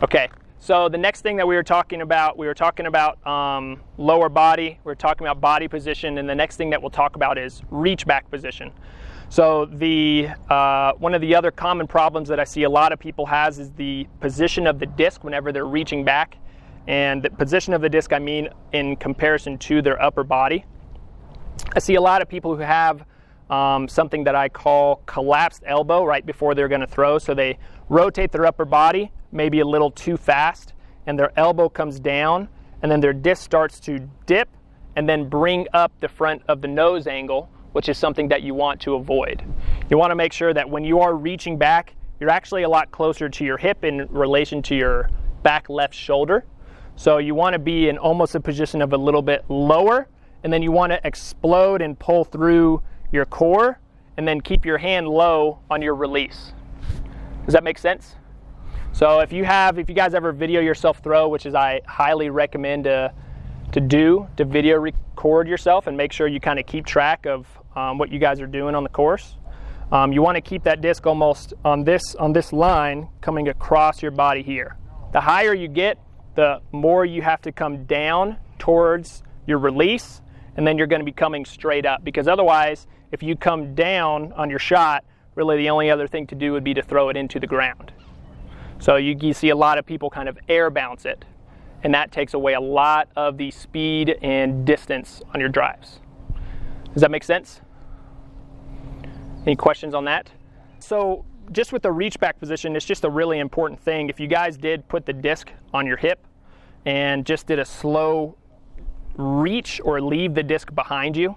Okay, so the next thing that we were talking about lower body, we were talking about body position, and the next thing that we'll talk about is reach back position. So one of the other common problems that I see a lot of people has is the position of the disc whenever they're reaching back. And the position of the disc, I mean in comparison to their upper body. I see a lot of people who have something that I call collapsed elbow right before they're going to throw. So they rotate their upper body maybe a little too fast, and their elbow comes down, and then their disc starts to dip and then bring up the front of the nose angle, which is something that you want to avoid. You want to make sure that when you are reaching back, you're actually a lot closer to your hip in relation to your back left shoulder. So you want to be in almost a position of a little bit lower, and then you want to explode and pull through your core, and then keep your hand low on your release. Does that make sense? So if you guys ever video yourself throw, which is I highly recommend to video record yourself and make sure you kind of keep track of what you guys are doing on the course. You want to keep that disc almost on this line coming across your body here. The higher you get, the more you have to come down towards your release, and then you're going to be coming straight up, because otherwise, if you come down on your shot, really the only other thing to do would be to throw it into the ground. So you see a lot of people kind of air bounce it, and that takes away a lot of the speed and distance on your drives. Does that make sense? Any questions on that? So just with the reach back position, it's just a really important thing. If you guys did put the disc on your hip and just did a slow reach or leave the disc behind you,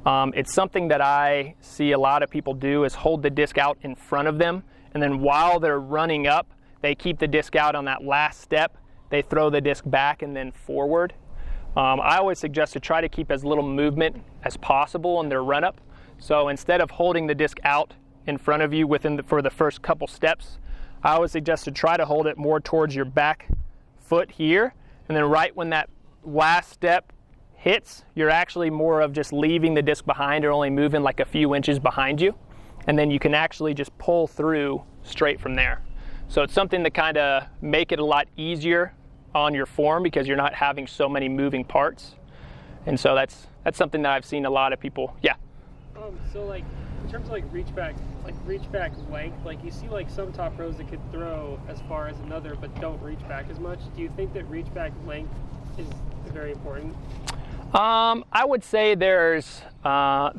it's something that I see a lot of people do is hold the disc out in front of them, and then while they're running up, they keep the disc out on that last step. They throw the disc back and then forward. I always suggest to try to keep as little movement as possible in their run up. So instead of holding the disc out in front of you for the first couple steps, I always suggest to try to hold it more towards your back foot here, and then right when that last step hits, you're actually more of just leaving the disc behind or only moving like a few inches behind you, and then you can actually just pull through straight from there. So it's something to kind of make it a lot easier on your form because you're not having so many moving parts. And so that's something that I've seen a lot of people. Yeah. So like in terms of like reach back length, like you see like some top pros that could throw as far as another but don't reach back as much. Do you think that reach back length is very important? I would say there's a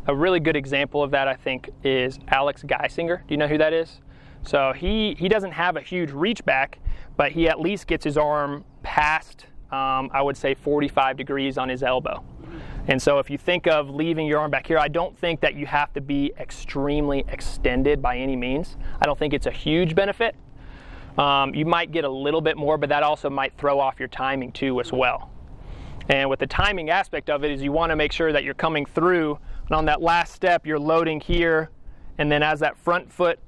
really good example of that, I think, is Alex Geisinger. Do you know who that is? So he doesn't have a huge reach back, but he at least gets his arm past, I would say, 45 degrees on his elbow. And so if you think of leaving your arm back here, I don't think that you have to be extremely extended by any means. I don't think it's a huge benefit. You might get a little bit more, but that also might throw off your timing too as well. And with the timing aspect of it is you want to make sure that you're coming through, and on that last step you're loading here, and then as that front foot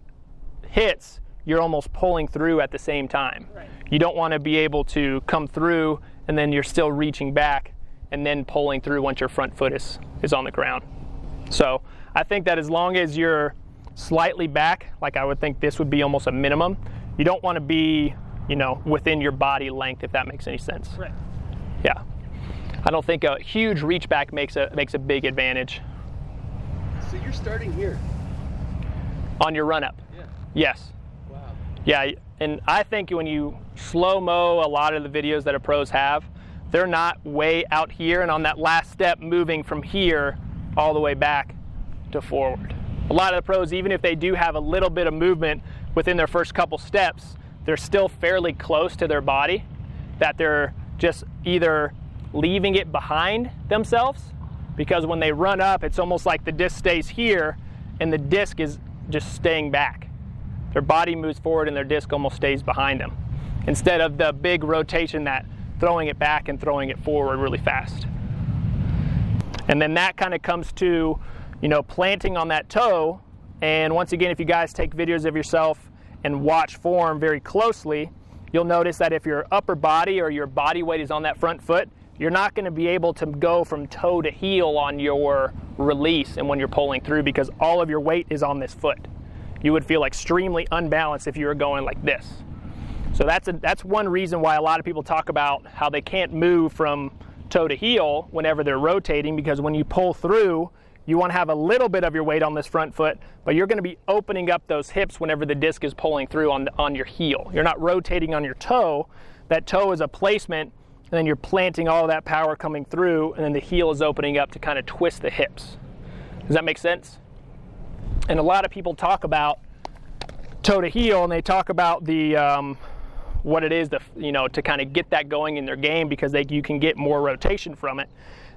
hits, you're almost pulling through at the same time. Right. You don't want to be able to come through and then you're still reaching back and then pulling through once your front foot is on the ground. So I think that as long as you're slightly back, like I would think this would be almost a minimum, you don't want to be, within your body length, if that makes any sense. Right. Yeah. I don't think a huge reach back makes a big advantage. So you're starting here? On your run up? Yeah. Yes. Wow. Yeah, and I think when you slow-mo a lot of the videos that pros have, they're not way out here and on that last step moving from here all the way back to forward. A lot of the pros, even if they do have a little bit of movement within their first couple steps, they're still fairly close to their body, that they're just either leaving it behind themselves, because when they run up, it's almost like the disc stays here and the disc is just staying back. Their body moves forward and their disc almost stays behind them, instead of the big rotation that throwing it back and throwing it forward really fast. And then that kind of comes to, planting on that toe. And once again, if you guys take videos of yourself and watch form very closely, you'll notice that if your upper body or your body weight is on that front foot, you're not going to be able to go from toe to heel on your release and when you're pulling through, because all of your weight is on this foot. You would feel extremely unbalanced if you were going like this. So that's one reason why a lot of people talk about how they can't move from toe to heel whenever they're rotating, because when you pull through, you want to have a little bit of your weight on this front foot, but you're going to be opening up those hips whenever the disc is pulling through on your heel. You're not rotating on your toe. That toe is a placement, and then you're planting all of that power coming through, and then the heel is opening up to kind of twist the hips. Does that make sense? And a lot of people talk about toe to heel, and they talk about the what it is to kind of get that going in their game, because you can get more rotation from it.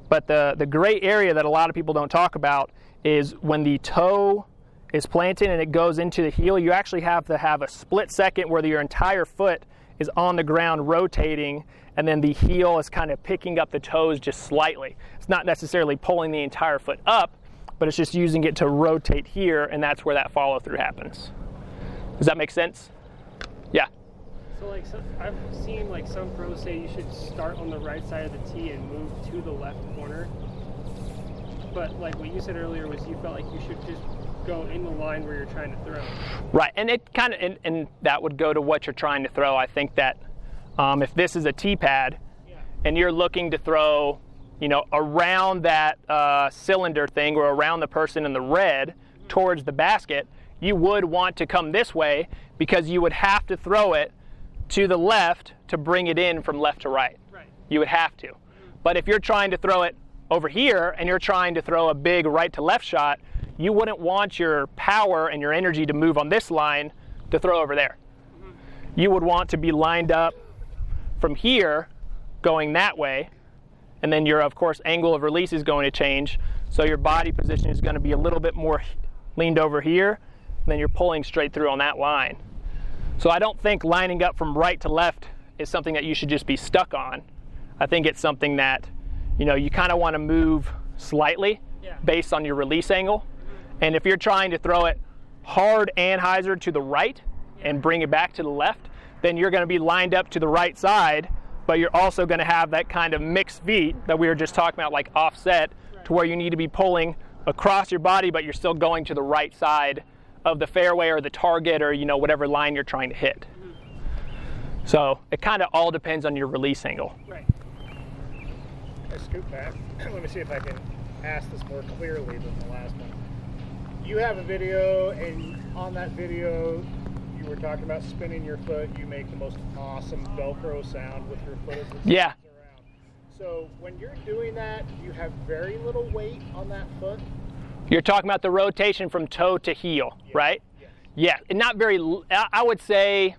But the gray area that a lot of people don't talk about is when the toe is planted and it goes into the heel, you actually have to have a split second where your entire foot is on the ground rotating, and then the heel is kind of picking up the toes just slightly. It's not necessarily pulling the entire foot up, but it's just using it to rotate here, and that's where that follow through happens. Does that make sense? Yeah. So like I've seen like some pros say you should start on the right side of the tee and move to the left corner. But like what you said earlier was you felt like you should just go in the line where you're trying to throw. Right, and it kind of and that would go to what you're trying to throw. I think that if this is a tee pad, and you're looking to throw, around that cylinder thing or around the person in the red towards the basket, you would want to come this way, because you would have to throw it to the left to bring it in from left to right. You would have to. But if you're trying to throw it over here and you're trying to throw a big right to left shot, you wouldn't want your power and your energy to move on this line to throw over there. You would want to be lined up from here going that way, and then your, of course, angle of release is going to change, so your body position is going to be a little bit more leaned over here, and then you're pulling straight through on that line. So I don't think lining up from right to left is something that you should just be stuck on. I think it's something that, you kind of want to move slightly based on your release angle. And if you're trying to throw it hard anhyzer to the right and bring it back to the left, then you're going to be lined up to the right side, but you're also going to have that kind of mixed feet that we were just talking about, like offset, to where you need to be pulling across your body, but you're still going to the right side of the fairway or the target, or whatever line you're trying to hit. So it kind of all depends on your release angle. Right. I scoop back. Let me see if I can ask this more clearly than the last one. You have a video, and on that video you were talking about spinning your foot. You make the most awesome Velcro sound with your foot as it spins around. So when you're doing that, you have very little weight on that foot. You're talking about the rotation from toe to heel, right? Yeah, and not very. I would say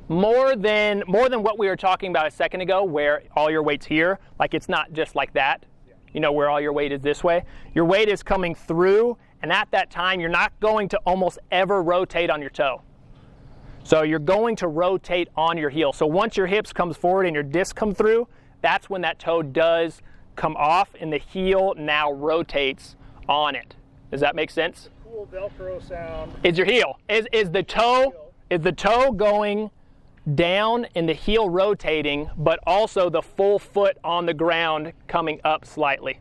more than what we were talking about a second ago, where all your weight's here. Like, it's not just like that. Where all your weight is this way. Your weight is coming through, and at that time, you're not going to almost ever rotate on your toe. So you're going to rotate on your heel. So once your hips comes forward and your disc come through, that's when that toe does come off, and the heel now rotates on it. Does that make sense? Cool Velcro sound. Is your heel. Is the toe going down and the heel rotating, but also the full foot on the ground coming up slightly?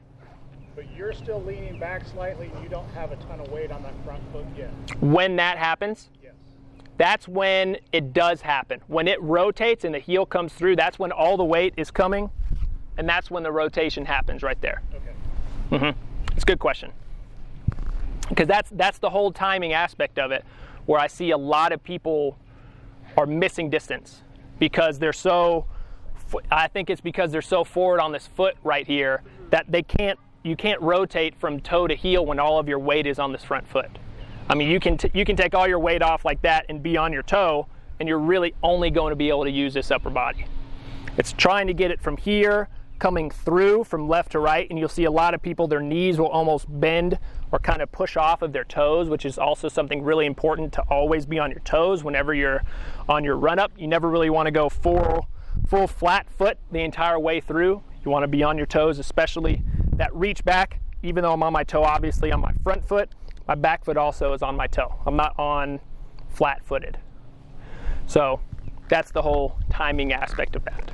But you're still leaning back slightly, and you don't have a ton of weight on that front foot yet. When that happens? Yes. That's when it does happen. When it rotates and the heel comes through, that's when all the weight is coming, and that's when the rotation happens right there. Okay. It's a good question, because that's the whole timing aspect of it, where I see a lot of people are missing distance because they're so. I think it's because they're so forward on this foot right here that you can't rotate from toe to heel when all of your weight is on this front foot. I mean, you can take all your weight off like that and be on your toe, and you're really only going to be able to use this upper body. It's trying to get it from here, coming through from left to right, and you'll see a lot of people, their knees will almost bend or kind of push off of their toes, which is also something really important, to always be on your toes whenever you're on your run up. You never really want to go full flat foot the entire way through. You want to be on your toes, especially that reach back. Even though I'm on my toe, obviously on my front foot, my back foot also is on my toe. I'm not on flat footed. So that's the whole timing aspect of that.